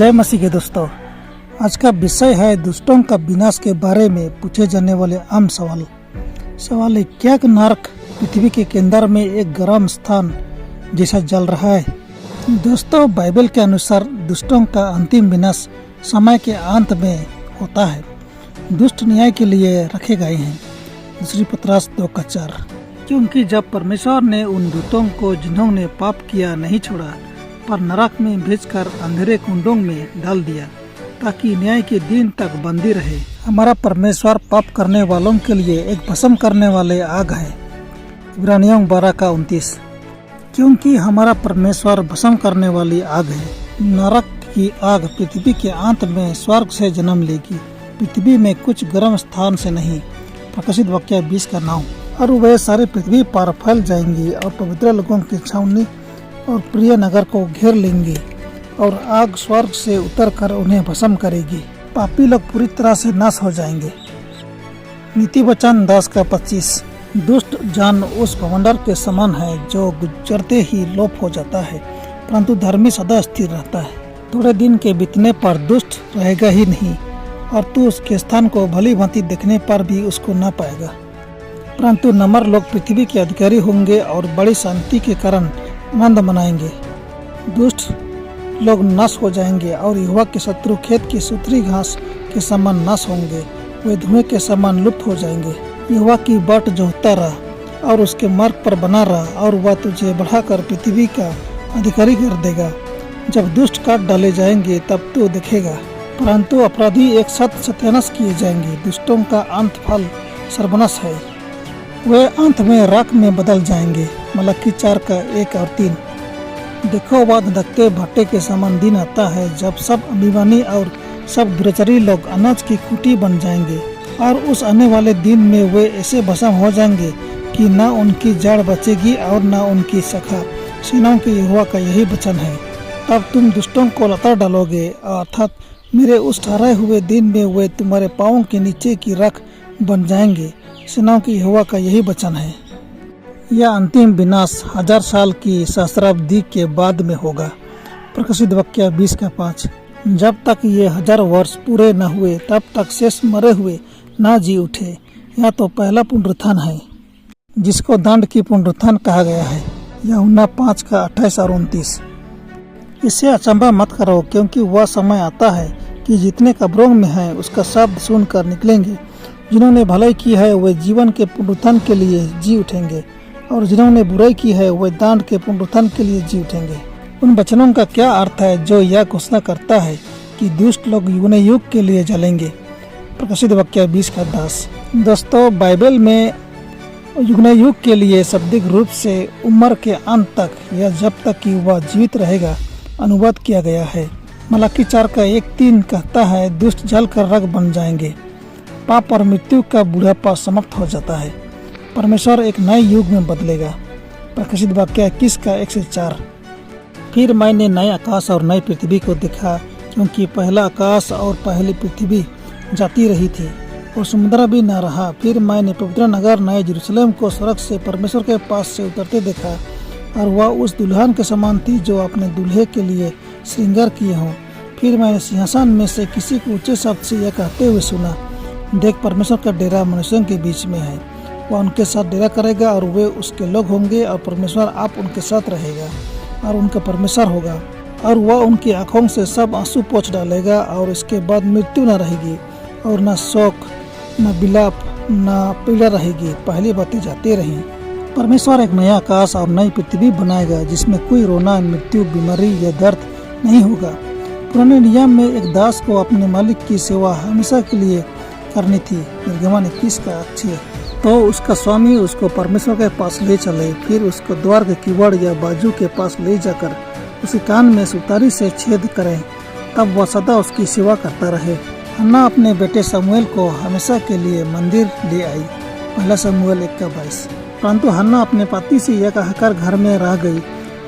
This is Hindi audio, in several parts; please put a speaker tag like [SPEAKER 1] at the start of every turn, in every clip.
[SPEAKER 1] जय मसीह के दोस्तों, आज का विषय है दुष्टों का विनाश के बारे में पूछे जाने वाले आम सवाल। सवाल है, क्या नरक पृथ्वी के केंद्र में एक गर्म स्थान जैसा जल रहा है? दोस्तों, बाइबल के अनुसार दुष्टों का अंतिम विनाश समय के अंत में होता है। दुष्ट न्याय के लिए रखे गए हैं। दूसरी पतरस 2:4। क्योंकि जब परमेश्वर ने उन दूतों को जिन्होंने पाप किया नहीं छोड़ा पर नरक में भेजकर अंधेरे कुंडों में डाल दिया ताकि न्याय के दिन तक बंदी रहे। हमारा परमेश्वर पाप करने वालों के लिए एक भस्म करने वाले आग है। इब्रानियों 12:29। क्योंकि हमारा परमेश्वर भस्म करने वाली आग है। नरक की आग पृथ्वी के अंत में स्वर्ग से जन्म लेगी, पृथ्वी में कुछ गर्म स्थान से नहीं। प्रकाशित वाक्य 20:9। और वे सारी पृथ्वी पर फैल जाएंगी और पवित्र लोगों की छावनी और प्रिय नगर को घेर लेंगे और आग स्वर्ग से उतरकर उन्हें भस्म करेगी। पापी लोग पूरी तरह से नाश हो जाएंगे। नीति वचन 10:25। दुष्ट जान उस भवंडर के समान है जो गुजरते ही लोप हो जाता है, परंतु धर्मी सदा स्थिर रहता है। थोड़े दिन के बीतने पर दुष्ट रहेगा ही नहीं और तू उसके स्थान को भली भांति देखने पर भी उसको न पाएगा। परंतु नम्र लोग पृथ्वी के अधिकारी होंगे और बड़ी शांति के कारण आनंद मनाएंगे। दुष्ट लोग नाश हो जाएंगे और यहोवा के शत्रु खेत की सुथरी घास के समान नाश होंगे। वे धुएं के समान लुप्त हो जाएंगे। यहोवा की बाट जोहता रहा और उसके मार्ग पर बना रहा और वह तुझे बढ़ाकर पृथ्वी का अधिकारी कर देगा। जब दुष्ट काट डाले जाएंगे तब तू देखेगा, परंतु अपराधी एक साथ सत्यानाश किए जाएंगे। दुष्टों का अंत फल सर्वनाश है, वे अंत में राख में बदल जाएंगे। मलाकी 4:1 और 3। देखो, वह धधकते भट्टे के समान दिन आता है जब सब अभिमानी और सब दुराचारी लोग अनाज की खूंटी बन जाएंगे, और उस आने वाले दिन में वे ऐसे भस्म हो जाएंगे कि न उनकी जड़ बचेगी और न उनकी शाखा। सेनाओं के यहोवा का यही वचन है। तब तुम दुष्टों को लताड़ डालोगे, अर्थात मेरे उस ठहराए हुए दिन में वे तुम्हारे पाँवों के नीचे की राख बन जाएंगे। सेनाओं की यहोवा का यही वचन है। यह अंतिम विनाश 1000 साल की सहस्राब्दी के बाद में होगा। प्रकाशित वाक्य 20:5। जब तक ये 1000 वर्ष पूरे न हुए तब तक शेष मरे हुए न जी उठे। यह तो पहला पुनरुत्थान है, जिसको दंड की पुनरुत्थान कहा गया है। यूहन्ना 5:28 और 29। इससे अचंभा मत करो, क्योंकि वह समय आता है कि जितने कब्रों में हैं उसका शब्द सुनकर निकलेंगे। जिन्होंने भलाई की है वे जीवन के पुनरुत्थान के लिए जी उठेंगे, और जिन्होंने बुराई की है वे दंड के पुनरुत्थान के लिए जी उठेंगे। उन वचनों का क्या अर्थ है जो यह घोषणा करता है कि दुष्ट लोग युग युग के लिए जलेंगे? प्रकाशित वाक्य 20:10। दोस्तों, बाइबल में युग युग के लिए शाब्दिक रूप से उम्र के अंत तक या जब तक कि वह जीवित रहेगा अनुवाद किया गया है। मलाकी 4:1-3 कहता है, दुष्ट जल कर राख बन जाएंगे। पाप और मृत्यु का बुढ़ापा समाप्त हो जाता है। परमेश्वर एक नए युग में बदलेगा। प्रकाशित वाक्य 21:1-4। फिर मैंने नए आकाश और नई पृथ्वी को देखा, क्योंकि पहला आकाश और पहली पृथ्वी जाती रही थी और समुद्र भी न रहा। फिर मैंने पवित्र नगर नए यरूशलेम को स्वर्ग से परमेश्वर के पास से उतरते देखा, और वह उस दुल्हन के समान थी जो अपने दूल्हे के लिए श्रृंगार किए हों। फिर मैंने सिंहासन में से किसी को ऊंचे शब्द से यह कहते हुए सुना, देख, परमेश्वर का डेरा मनुष्यों के बीच में है। वह उनके साथ डेरा करेगा और वे उसके लोग होंगे, और परमेश्वर आप उनके साथ रहेगा और उनका परमेश्वर होगा। और वह उनकी आंखों से सब आंसू पोंछ डालेगा, और इसके बाद मृत्यु न रहेगी, और न शोक, न विलाप, न पीड़ा रहेगी। पहली बातें जाती रहीं। परमेश्वर एक नया आकाश और नई पृथ्वी बनाएगा जिसमें कोई रोना, मृत्यु, बीमारी या दर्द नहीं होगा। पुराने नियम में एक दास को अपने मालिक की सेवा हमेशा के लिए करनी थी। निर्गमन 21:6। तो उसका स्वामी उसको परमेश्वर के पास ले चले, फिर उसको द्वार के किवाड़ या बाजू के पास ले जाकर उसके कान में सुतारी से छेद करें, तब वह सदा उसकी सेवा करता रहे। हन्ना अपने बेटे शमूएल को हमेशा के लिए मंदिर ले आई। पहला शमूएल 1:22। परंतु हन्ना अपने पति से यह कहकर घर में रह गई,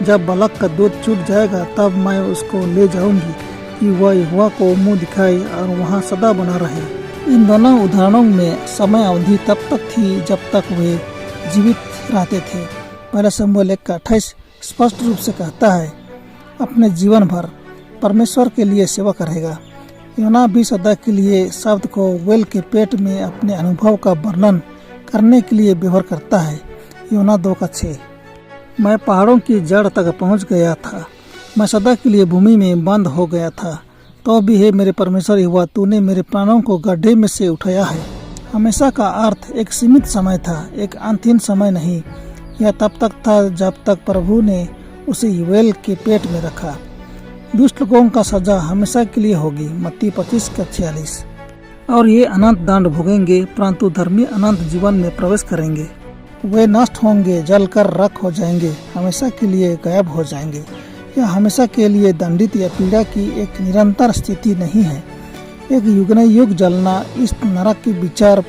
[SPEAKER 1] जब बालक का दूध छूट जाएगा तब मैं उसको ले जाऊंगी कि वह यहोवा को मुँह दिखाए और वहाँ सदा बना रहे। इन दोनों उदाहरणों में समय अवधि तब तक थी जब तक वे जीवित रहते थे। पहला शमूएल 1:28 स्पष्ट रूप से कहता है, अपने जीवन भर परमेश्वर के लिए सेवा करेगा। योना भी सदा के लिए शब्द को वेल के पेट में अपने अनुभव का वर्णन करने के लिए व्यवहार करता है। योना 2:6। मैं पहाड़ों की जड़ तक पहुंच गया था, मैं सदा के लिए भूमि में बंद हो गया था, तो भी है मेरे परमेश्वर यहोवा, तूने मेरे प्राणों को गड्ढे में से उठाया है। हमेशा का अर्थ एक सीमित समय था, एक अंतिम समय नहीं। यह तब तक था जब तक प्रभु ने उसे वेल के पेट में रखा। दुष्ट लोगों का सजा हमेशा के लिए होगी, मत्ती 25:46। और ये अनंत दंड भोगेंगे, परंतु धर्मी अनंत जीवन में प्रवेश करेंगे। वे नष्ट होंगे, जलकर राख हो जाएंगे, हमेशा के लिए गायब हो जाएंगे। यह हमेशा के लिए दंडित या पीड़ा की एक निरंतर स्थिति नहीं है। एक युग जलना इस नरक के विचार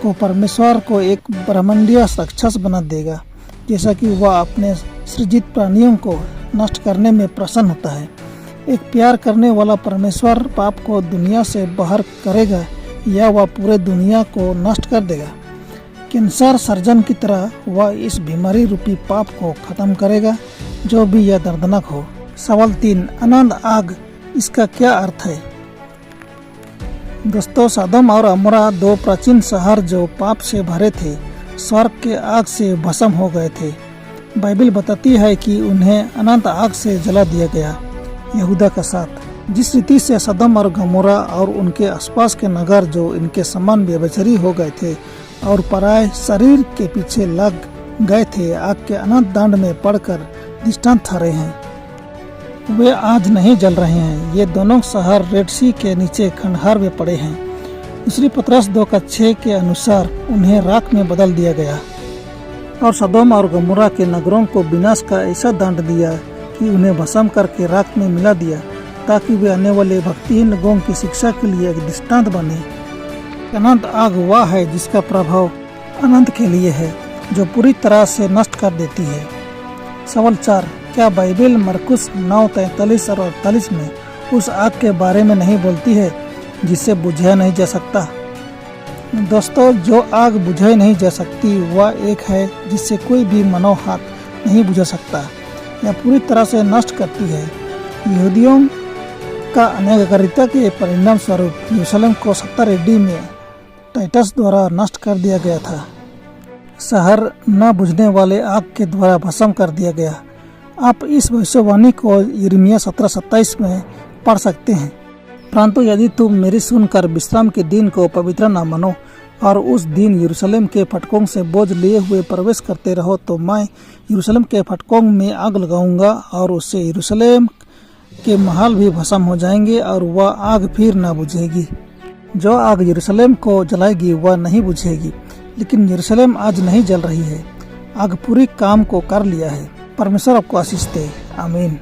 [SPEAKER 1] को परमेश्वर को एक ब्रह्मांडीय राक्षस बना देगा, जैसा कि वह अपने सृजित प्राणियों को नष्ट करने में प्रसन्न होता है। एक प्यार करने वाला परमेश्वर पाप को दुनिया से बाहर करेगा या वह पूरे दुनिया को नष्ट कर देगा। कैंसर सर्जन की तरह वह इस बीमारी रूपी पाप को खत्म करेगा, जो भी यह दर्दनाक हो। सवाल 3, अनंत आग, इसका क्या अर्थ है? दोस्तों, सदोम और अमोरा 2 प्राचीन शहर जो पाप से भरे थे, स्वर्ग के आग से भस्म हो गए थे। बाइबल बताती है कि उन्हें अनंत आग से जला दिया गया, यहूदा का साथ। जिस रीति से सदोम और गमोरा और उनके आसपास के नगर जो इनके समान व्यभिचारी हो गए थे और पराये शरीर के पीछे लग गए थे, आग के अनंत दंड में पड़कर दृष्टांत ठहरे हैं। वे आज नहीं जल रहे हैं। ये दोनों शहर रेड सी के नीचे खंडहर में पड़े हैं। दूसरी पतरस 2:6 के अनुसार उन्हें राख में बदल दिया गया और सदोम और गमोरा के नगरों को विनाश का ऐसा दंड दिया कि उन्हें भस्म करके राख में मिला दिया, ताकि वे आने वाले भक्तिहीन लोगों की शिक्षा के लिए एक दृष्टांत बने। अनंत आग वह है जिसका प्रभाव अनंत के लिए है, जो पूरी तरह से नष्ट कर देती है। सवाल 4, क्या बाइबल मरकुस 9:43 और 48 में उस आग के बारे में नहीं बोलती है जिसे बुझाया नहीं जा सकता? दोस्तों, जो आग बुझाई नहीं जा सकती वह एक है जिससे कोई भी मानव हाथ नहीं बुझा सकता। यह पूरी तरह से नष्ट करती है। यहूदियों का अनाज्ञाकारिता के परिणाम स्वरूप यरूशलेम को 70 AD में टाइटस द्वारा नष्ट कर दिया गया था। शहर न बुझने वाले आग के द्वारा भस्म कर दिया गया। आप इस भविष्यवाणी को यिर्मयाह 17:27 में पढ़ सकते हैं। परंतु यदि तुम मेरी सुनकर विश्राम के दिन को पवित्र न मानो और उस दिन यरूशलेम के फाटकों से बोझ लिए हुए प्रवेश करते रहो, तो मैं यरूशलेम के फाटकों में आग लगाऊंगा और उससे यरूशलेम के महल भी भस्म हो जाएंगे और वह आग फिर न बुझेगी। जो आग यरूशलेम को जलाएगी वह नहीं बुझेगी, लेकिन यरूशलेम आज नहीं जल रही है। आग पूरी काम को कर लिया है। परमेश्वर आपको आशीष दे। आमीन।